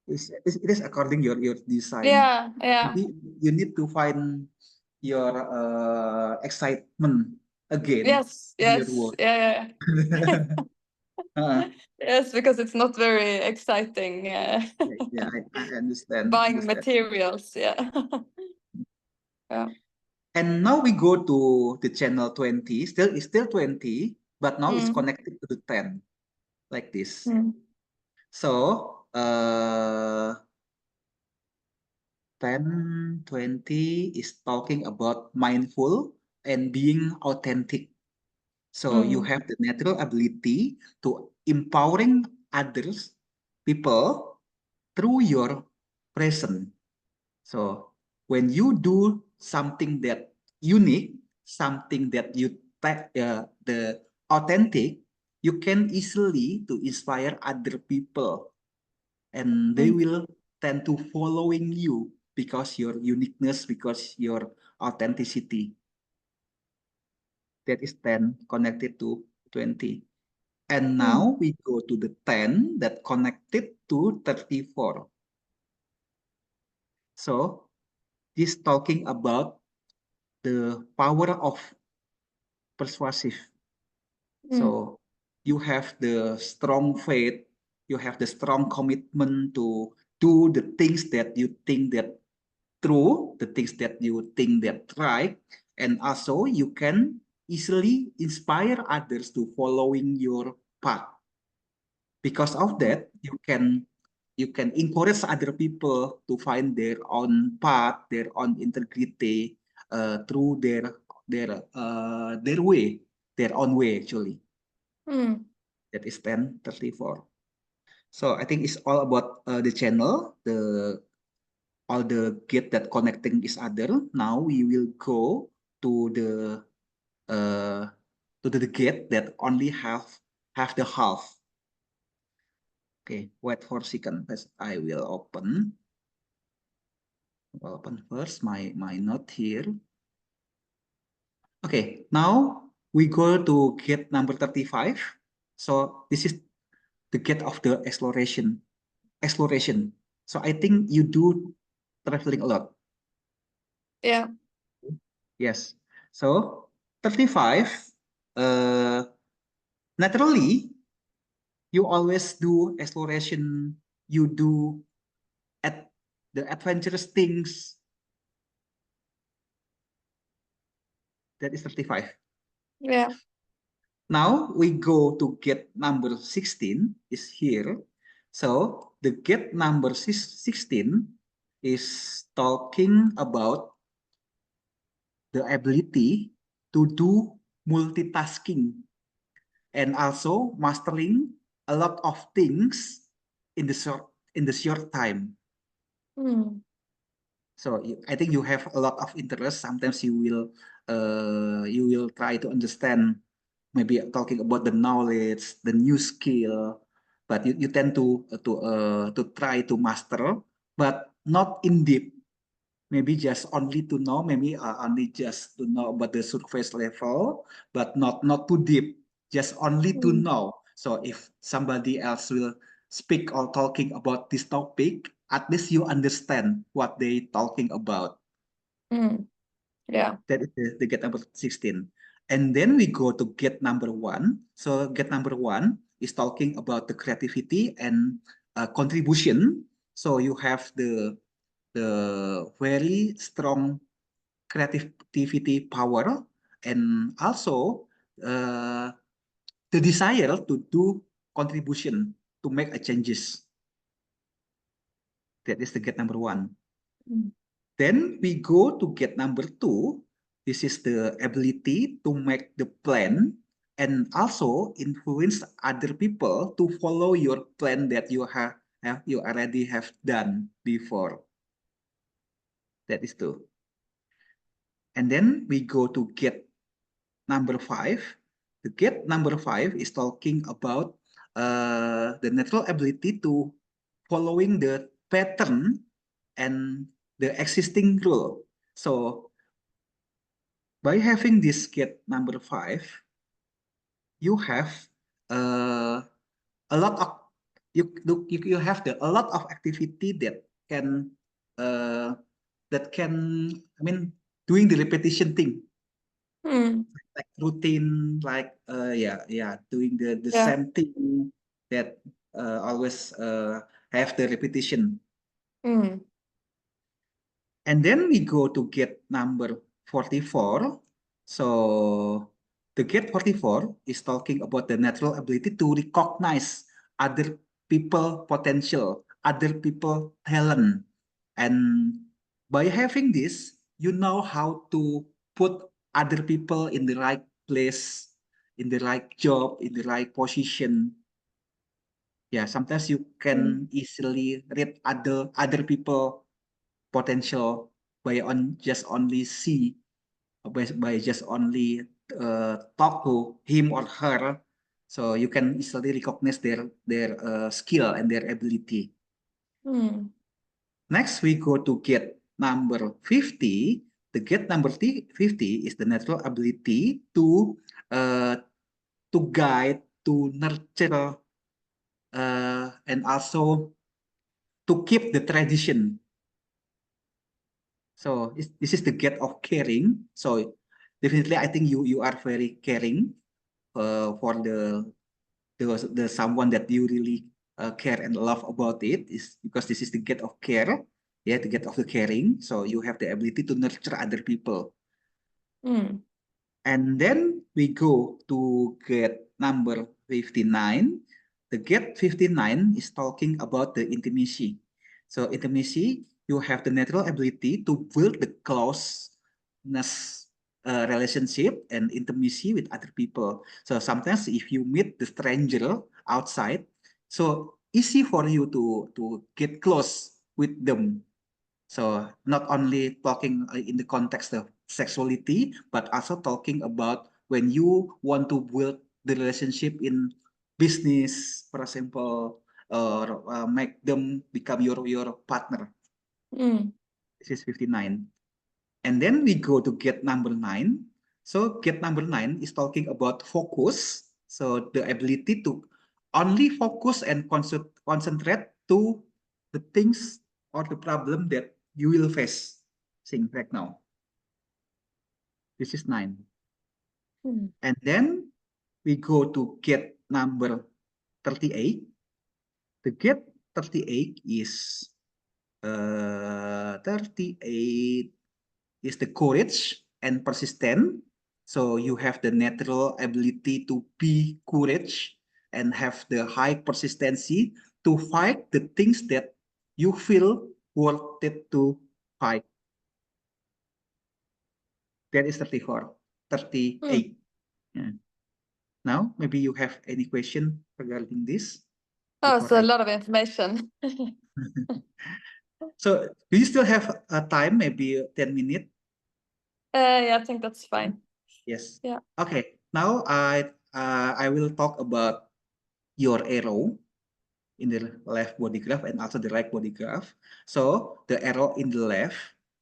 It is according your design. yeah, yeah. Maybe you need to find your excitement again Yes, in your yes, work. yeah, yeah. Uh, Yes, because it's not very exciting yeah, I understand. buying Understand. materials. Yeah. Yeah. And now we go to the channel 20. It's still 20, but now it's Mm. connected to the 10, like this. Mm. So 10, 20 is talking about mindful and being authentic. So you Mm. have the natural ability to empowering others, people through your presence. So when you do something that unique, something that you take the authentic, you can easily to inspire other people, and they Mm. will tend to following you because your uniqueness, because your authenticity. That is 10 connected to 20. And Mm. now we go to the 10 that connected to 34. So he's talking about the power of persuasive. Mm. So you have the strong faith, you have the strong commitment to do the things that you think that true, the things that you think that right, and also you can easily inspire others to following your path. Because of that, you can encourage other people to find their own path, their own integrity through their way, their own way actually. That is 1034. So I think it's all about the channel, all the gate that connecting each other. Now we will go to uh, the gate that only have the half. Okay, wait for a second. I will open first my note here. Okay, now we go to gate number 35. So this is the gate of the exploration. So I think you do traveling a lot. Yeah. Yes. So 35, naturally, you always do exploration. You do at the adventurous things. That is 35. Yeah. Now we go to gate number 16 is here. So the gate number 16 is talking about the ability to do multitasking and also mastering a lot of things in the short time. So I think you have a lot of interest. Sometimes you will try to understand, maybe talking about the knowledge, the new skill, but you tend to try to master, but not in deep. Maybe just only to know, maybe only just to know about the surface level, but not too deep. Just only to know. So if somebody else will speak or talking about this topic, at least you understand what they talking about. Yeah. That is the gate number 16. And then we go to gate number 1. So gate number 1 is talking about the creativity and contribution. So you have the very strong creativity power and also the desire to do contribution, to make a changes. That is the gate number 1. Then we go to gate number 2. This is the ability to make the plan and also influence other people to follow your plan that you already have done before. That is 2. And then we go to gate number 5. The gate number 5 is talking about the natural ability to following the pattern and the existing rule. So by having this gate number 5, you have a lot of you have a lot of activity that can doing the repetition thing. Like routine, like doing the same thing that always have the repetition. And then we go to gate number 44. So the gate 44 is talking about the natural ability to recognize other people potential, other people talent. And by having this, you know how to put other people in the right place, in the right job, in the right position. Yeah, sometimes you can easily read other people potential by just only see, by just only talk to him or her. So you can easily recognize their skill and their ability. Next, we go to gate number 50. The gate number 50 is the natural ability to guide, to nurture, and also to keep the tradition. So this is the gate of caring. So definitely, I think you are very caring for the someone that you really care and love about it, is because this is the gate of care, yeah, the gate of the caring. So you have the ability to nurture other people. And then we go to gate number 59. The gate 59 is talking about the intimacy. So intimacy, you have the natural ability to build the closeness relationship and intimacy with other people. So sometimes if you meet the stranger outside, so easy for you to get close with them. So not only talking in the context of sexuality, but also talking about when you want to build the relationship in business, for example, or make them become your partner. This is 59. And then we go to gate number 9. So gate number 9 is talking about focus. So the ability to only focus and concentrate to the things or the problem that you will face right now. This is 9. And then we go to gate number 38. The gate 38 is 38 is the courage and persistent. So you have the natural ability to be courage and have the high persistency to fight the things that you feel worth it to fight. That is 34, 38. Yeah. Now, maybe you have any question regarding this? Oh, it's a lot of information. So do you still have a time, maybe 10 minutes? Yeah, I think that's fine. Yes. Yeah. Okay. Now I will talk about your arrow in the left body graph and also the right body graph. So the arrow in the left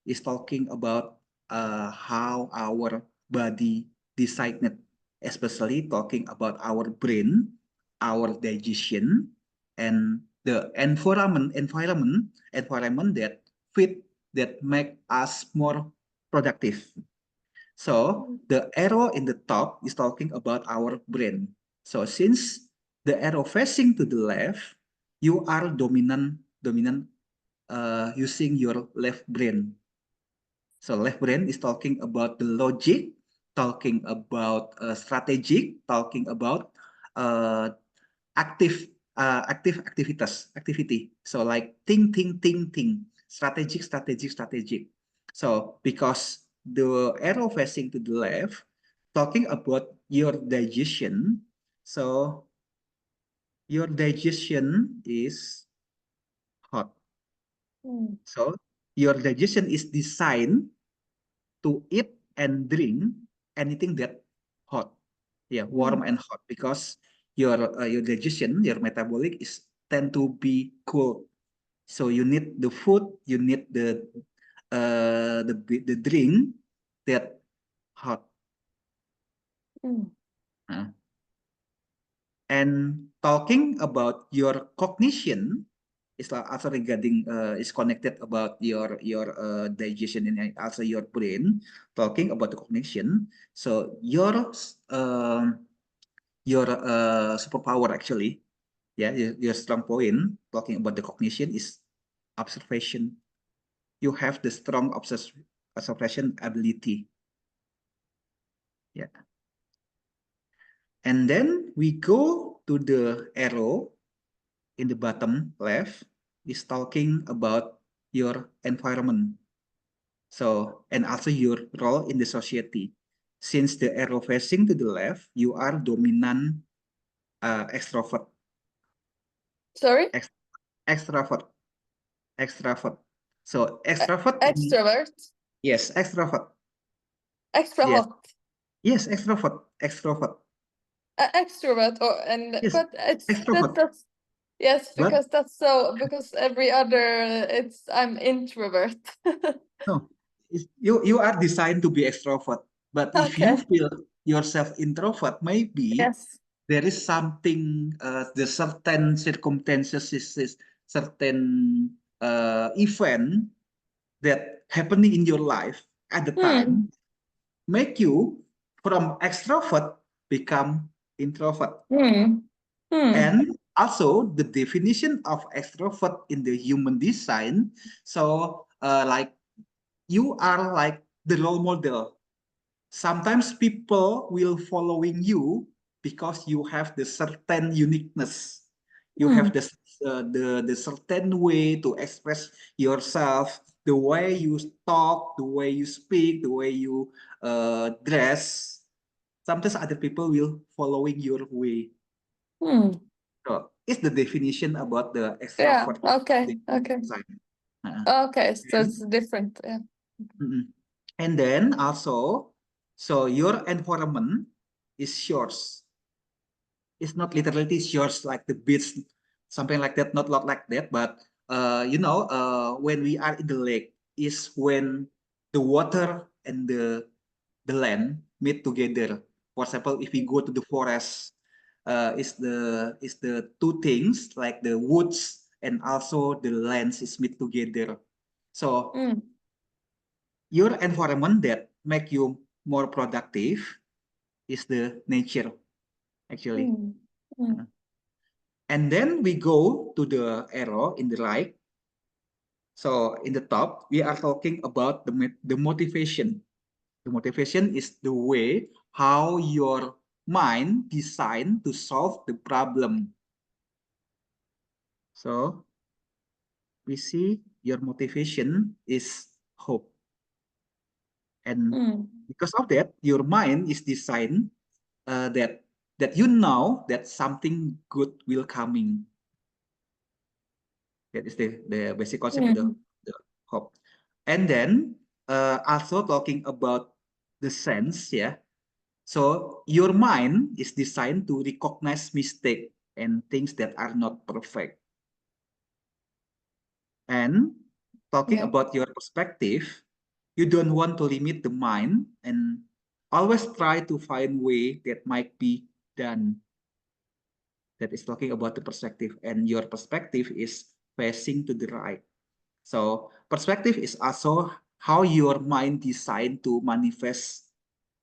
is talking about how our body decided, especially talking about our brain, our digestion, and the environment that fit, that make us more productive. So the arrow in the top is talking about our brain. So since the arrow facing to the left, you are dominant using your left brain. So left brain is talking about the logic, talking about strategic, talking about activity. So like think, strategic. So because the arrow facing to the left, talking about your digestion. So your digestion is hot. So your digestion is designed to eat and drink anything that hot, yeah, warm and hot, because your digestion, your metabolic is tend to be cool. So you need the food, you need the drink that hot. And talking about your cognition is also regarding is connected about your digestion and also your brain. Talking about the cognition, so your superpower actually, yeah, your strong point talking about the cognition is observation. You have the strong observation ability. Yeah. And then we go to the arrow in the bottom left is talking about your environment. So, and also your role in the society. Since the arrow facing to the left, you are dominant extrovert. Sorry? Extrovert. So extrovert. Extrovert? Yes, extrovert. Extra yes. hot. Yes, extrovert. Extrovert, Yes, but it's extrovert. that's yes, because But, because every other I'm introvert. no, you are designed to be extrovert. But if you Okay. feel yourself introvert, maybe Yes. there is something, the certain circumstances, is certain event that happening in your life at the time, make you from extrovert become introvert. And also the definition of extrovert in the human design. So like you are like the role model. Sometimes people will following you because you have the certain uniqueness. You have the certain way to express yourself, the way you talk, the way you speak, the way you dress. Sometimes other people will following your way. So it's the definition about the Yeah. extrovert. Okay. Okay. Okay. So And, it's different. Yeah. and then also, so your environment is yours. It's not literally yours like the beach, something like that, not like that, but when we are in the lake is when the water and the land meet together. For example, if we go to the forest, is the two things like the woods and also the lands is meet together. So your environment that make you more productive is the nature actually. And then we go to the arrow in the right. So in the top, we are talking about the motivation. The motivation is the way how your mind designed to solve the problem. So we see your motivation is hope. And because of that, your mind is designed that you know that something good will coming. That is the basic concept of the hope. And then also talking about the sense, yeah. So your mind is designed to recognize mistake and things that are not perfect. And talking about your perspective, you don't want to limit the mind and always try to find way that might be done. That is talking about the perspective, and your perspective is facing to the right. So perspective is also how your mind designed to manifest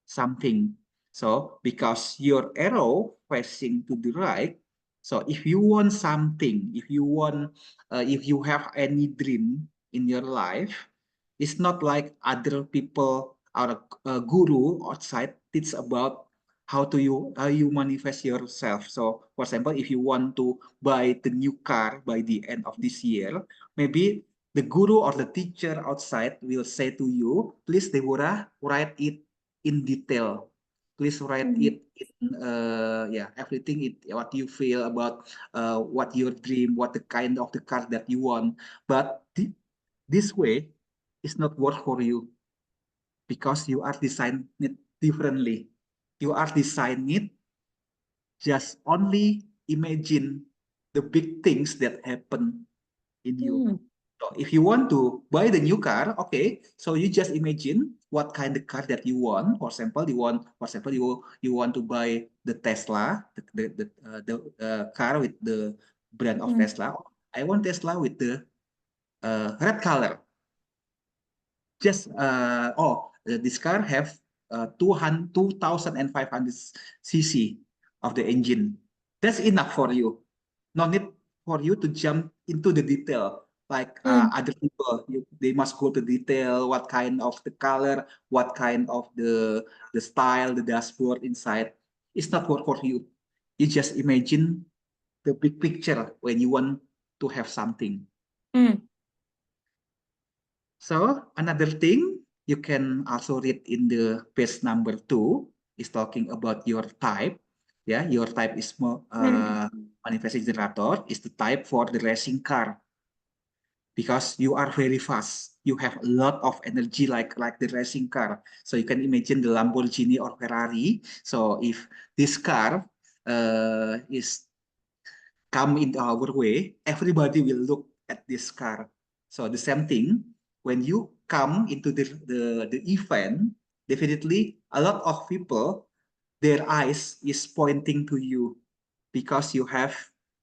something. So because your arrow facing to the right, so if you want something, if you have any dream in your life, it's not like other people or a guru outside teach about how you manifest yourself. So for example, if you want to buy the new car by the end of this year, maybe the guru or the teacher outside will say to you, please Deborah, write it in detail. Please write it in everything what you feel about what your dream, what the kind of the car that you want. But this way is not work for you because you are designed it differently. You are designed it just only imagine the big things that happen in you. So if you want to buy the new car, okay, so you just imagine what kind of car that you want. For example, you want to buy the Tesla, the car with the brand of Tesla. I want Tesla with the red color. Just this car have 2,500 cc of the engine. That's enough for you. No need for you to jump into the detail like other people. They must go to detail what kind of the color, what kind of the style, the dashboard inside. It's not work for you. You just imagine the big picture when you want to have something. So another thing you can also read in the page number 2 is talking about your type. Yeah, your type is manifesting generator is the type for the racing car because you are very fast. You have a lot of energy like the racing car. So you can imagine the Lamborghini or Ferrari. So if this car is come into our way, everybody will look at this car. So the same thing, when you come into the event, definitely a lot of people, their eyes is pointing to you because you have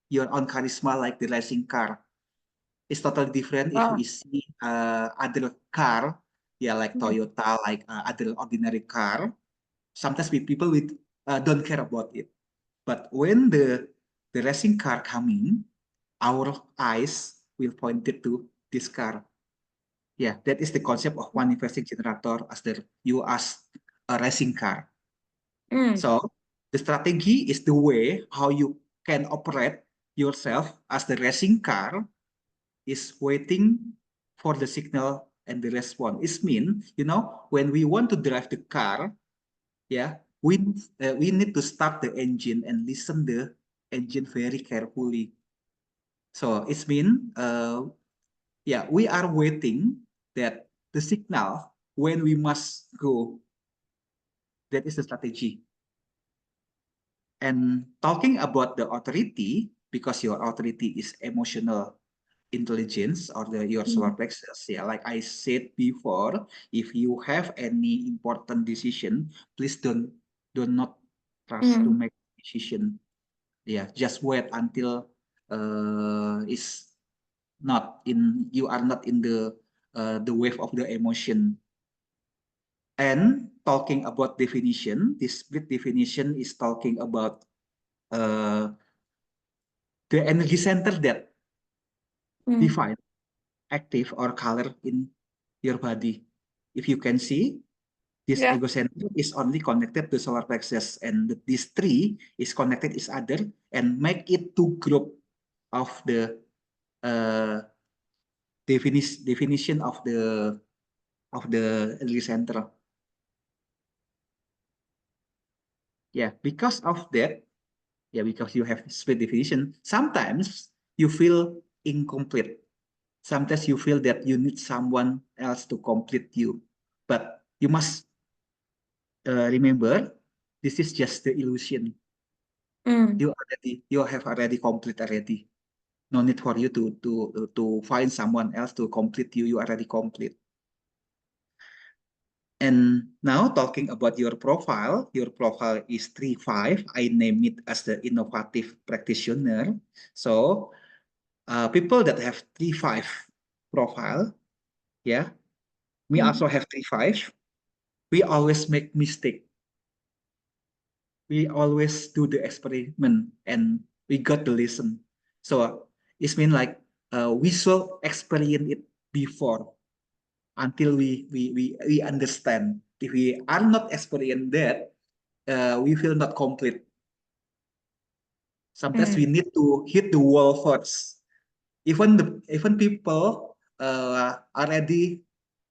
your own charisma like the racing car. It's totally different if we see other car, yeah, like Toyota, like other ordinary car. Sometimes people with don't care about it. But when the racing car coming, our eyes will point it to this car. Yeah, that is the concept of manifesting generator as you as a racing car. So the strategy is the way how you can operate yourself as the racing car is waiting for the signal and the response. It means, when we want to drive the car, yeah, we need to start the engine and listen the engine very carefully. So it means, yeah, we are waiting that the signal when we must go. That is the strategy. And talking about the authority, because your authority is emotional intelligence or your solar plexus, yeah, like I said before, if you have any important decision, please do not rush to make decision. Yeah, just wait until you are not in the wave of the emotion. And talking about definition, this split definition is talking about the energy center that define active or color in your body. If you can see, this ego center is only connected to solar plexus, and these three is connected each other and make it two group of the definition of the energy center. Yeah, because of that, yeah, because you have split definition, sometimes you feel incomplete. Sometimes you feel that you need someone else to complete you, but you must remember, this is just the illusion. You have already complete already. No need for you to find someone else to complete you. You already complete. And now talking about your profile is 3-5. I name it as the innovative practitioner. So people that have 3-5 profile, yeah, we also have 3-5. We always make mistake. We always do the experiment and we got the lesson. So it means like we should experience it before until we understand. If we are not experiencing that, we feel not complete. Sometimes we need to hit the wall first. Even people already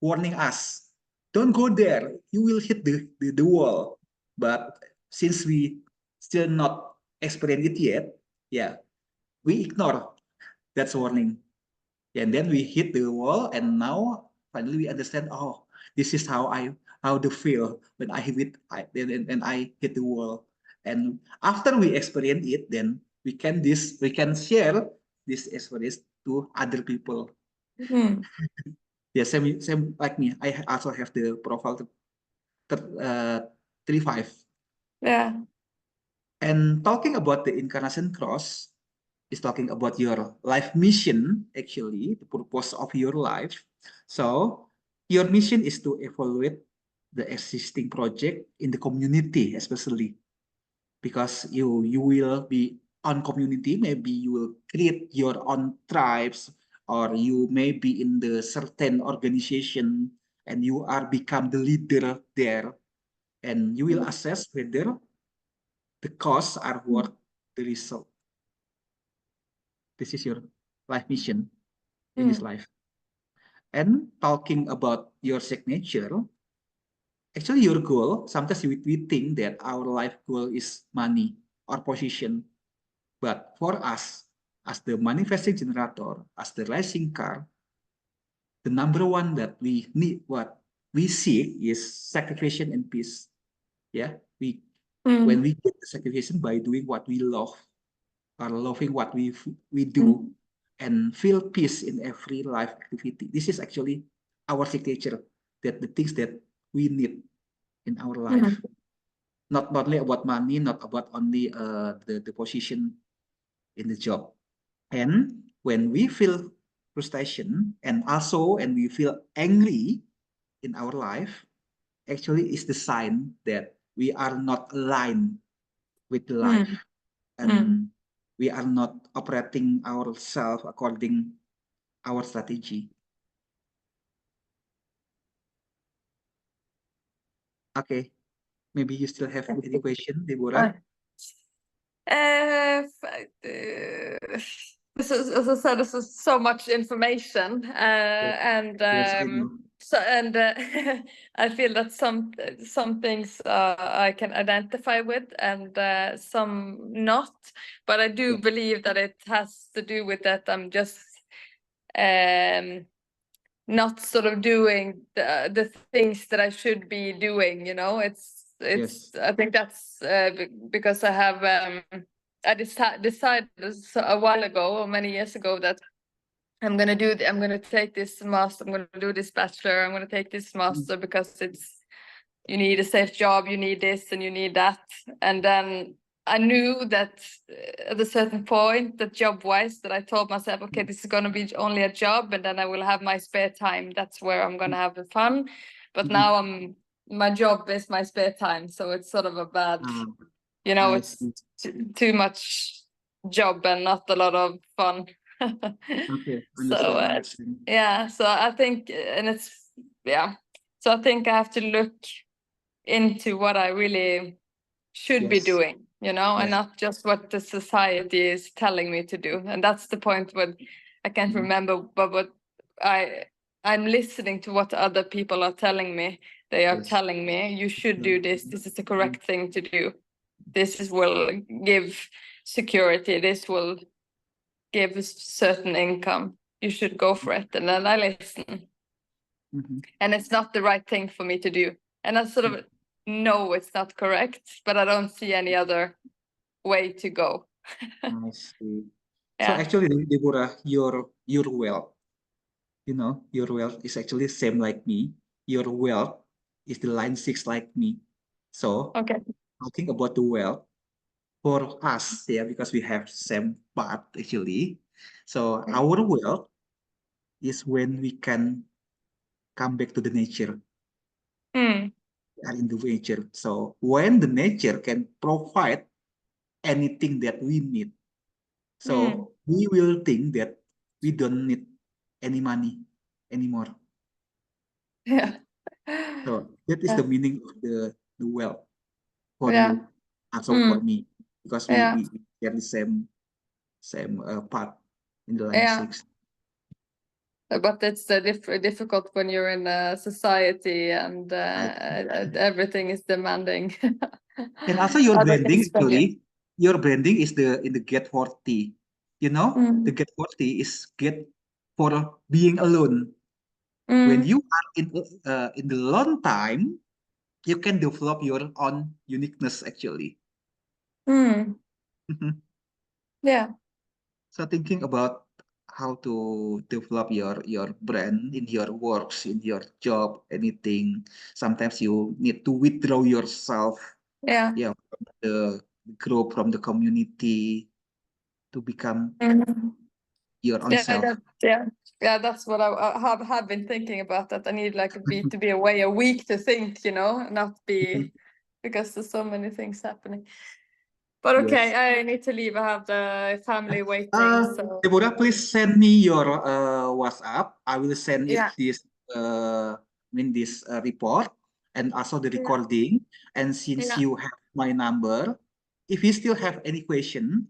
warning us, don't go there, you will hit the wall. But since we still not experience it yet, yeah, we ignore that warning. And then we hit the wall, and now finally we understand, oh, this is how the feel when I hit the wall. And after we experience it, then we can share this experience to other people. Yeah, same like me. I also have the profile 3-5. Yeah. And talking about the incarnation cross is talking about your life mission, actually, the purpose of your life. So your mission is to evaluate the existing project in the community, especially because you will be on community. Maybe you will create your own tribes, or you may be in the certain organization and you are become the leader there, and you will assess whether the costs are worth the result. This is your life mission in this life. And talking about your signature, actually your goal, sometimes we think that our life goal is money or position. But for us, as the manifesting generator, as the rising car, the number one that we need, what we seek is sacrifice and peace. Yeah, when we get the sacrifice by doing what we love, or loving what we do, and feel peace in every life activity. This is actually our signature, that the things that we need in our life. Not only about money, not about only the position in the job. And when we feel frustration and we feel angry in our life, actually is the sign that we are not aligned with the life. And we are not operating ourselves according our strategy. Okay, maybe you still have any question, Deborah? This is, as I said, this is so much information, and Yes, I know. so and I feel that some things I can identify with, and some not. But I do Yeah. believe that it has to do with that I'm just not sort of doing the things that I should be doing. You know, Yes. I think that's because I have I decided a while ago or many years ago that I'm gonna take this master, I'm gonna do this bachelor, I'm gonna take this master because you need a safe job, you need this and you need that. And then I knew that at a certain point, that job-wise, that I told myself, okay, this is gonna be only a job, and then I will have my spare time. That's where I'm gonna have the fun. But now my job is my spare time, so it's sort of a bad, you know, I it's see. too much job and not a lot of fun. Okay, So understand. yeah, so I think, and it's yeah, so I think I have to look into what I really should be Yes. doing, you know, and Yeah. not just what the society is telling me to do. And that's the point when I can't remember, but what I'm listening to what other people are telling me. They are Yes. telling me you should do this. This is the correct thing to do. Will give security. This will give a certain income. You should go for it. And then I listen. And it's not the right thing for me to do. And I sort of know it's not correct, but I don't see any other way to go. I see. So Yeah. actually, Deborah, your wealth, you know, your wealth is actually same like me. Your wealth is the line 6 like me. So Okay. talking about the wealth for us, yeah, because we have same path actually. So our wealth is when we can come back to the nature. Are in the nature. So when the nature can provide anything that we need, so we will think that we don't need any money anymore. Yeah. So that is the meaning of the wealth for Yeah. you, also for me, because we Yeah. we share the same path in the line Yeah. 6. But it's difficult when you're in a society and everything is demanding. And also your Other branding things from you. actually, your branding is in the get worthy. You know, the get worthy is get for being alone. When you are in the long time, you can develop your own uniqueness actually. Yeah. So thinking about how to develop your brand in your works, in your job, anything. Sometimes you need to withdraw yourself, Yeah. from the group, from the community, to become your own self. Yeah, that's what I have been thinking about, that I need like to be away a week to think, you know, not be, because there's so many things happening. But okay, Yes. I need to leave. I have the family waiting. So Deborah, please send me your WhatsApp. I will send it yeah. this this report and also the recording. And since you have my number, if you still have any question,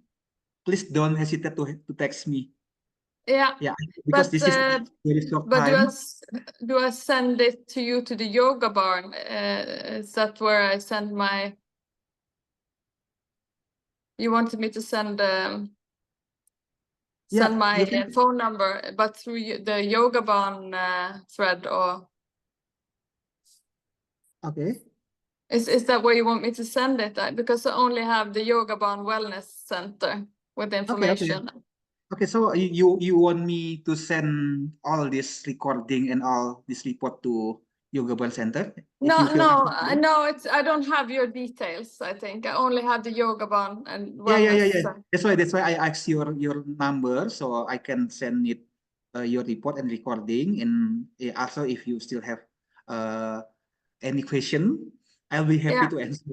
please don't hesitate to text me. Yeah. Yeah, because this is a very short But time. do I send it to you to the yoga barn? Is that where I send my? You wanted me to send my phone number, but through the yoga barn thread, or Okay. is that where you want me to send it? Because I only have the yoga barn wellness center with information. Okay, so you want me to send all this recording and all this report to Yoga Barn Center? If you feel comfortable? No, I don't have your details. I think I only have the yoga barn and Yeah. wellness. That's why I asked your number so I can send it your report and recording. And also if you still have any question, I'll be happy to answer.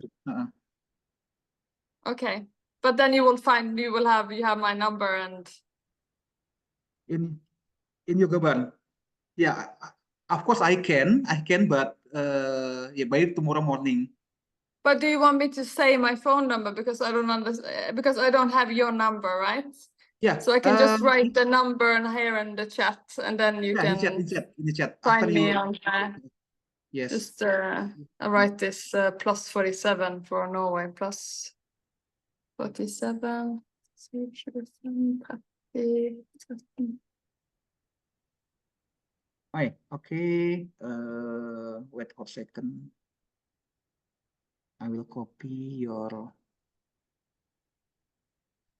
Okay. But then you will have my number and in Yoga Barn. Yeah, of course I can, but yeah, by tomorrow morning. But do you want me to say my phone number because I don't understand, because I don't have your number, right? Yeah. So I can just write the number and here in the chat, and then you yeah, can in the chat. find After me you, on yes. just I write this +47 for Norway, +47. Hi, okay. Wait for a second. I will copy your.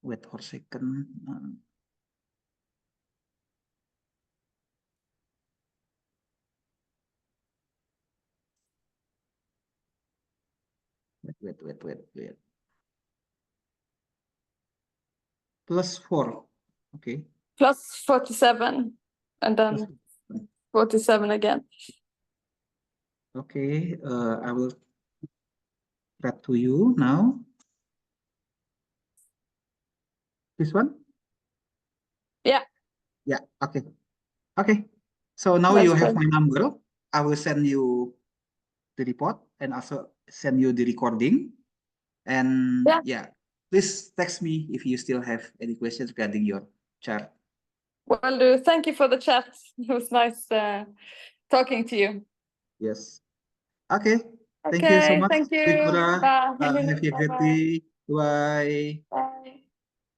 Wait for a second. Wait. +4. Okay. +47 and then +47 again. Okay. I will write to you now. This one? Yeah. Yeah. Okay. Okay. So now That's you have good. my number. I will send you the report and also send you the recording. And yeah, please text me if you still have any questions regarding your chart. Well, thank you for the chat. It was nice talking to you. Yes. Okay. Thank you so Okay, much. thank you. Tripura. Bye. Have a great Bye-bye. day. Bye. Bye.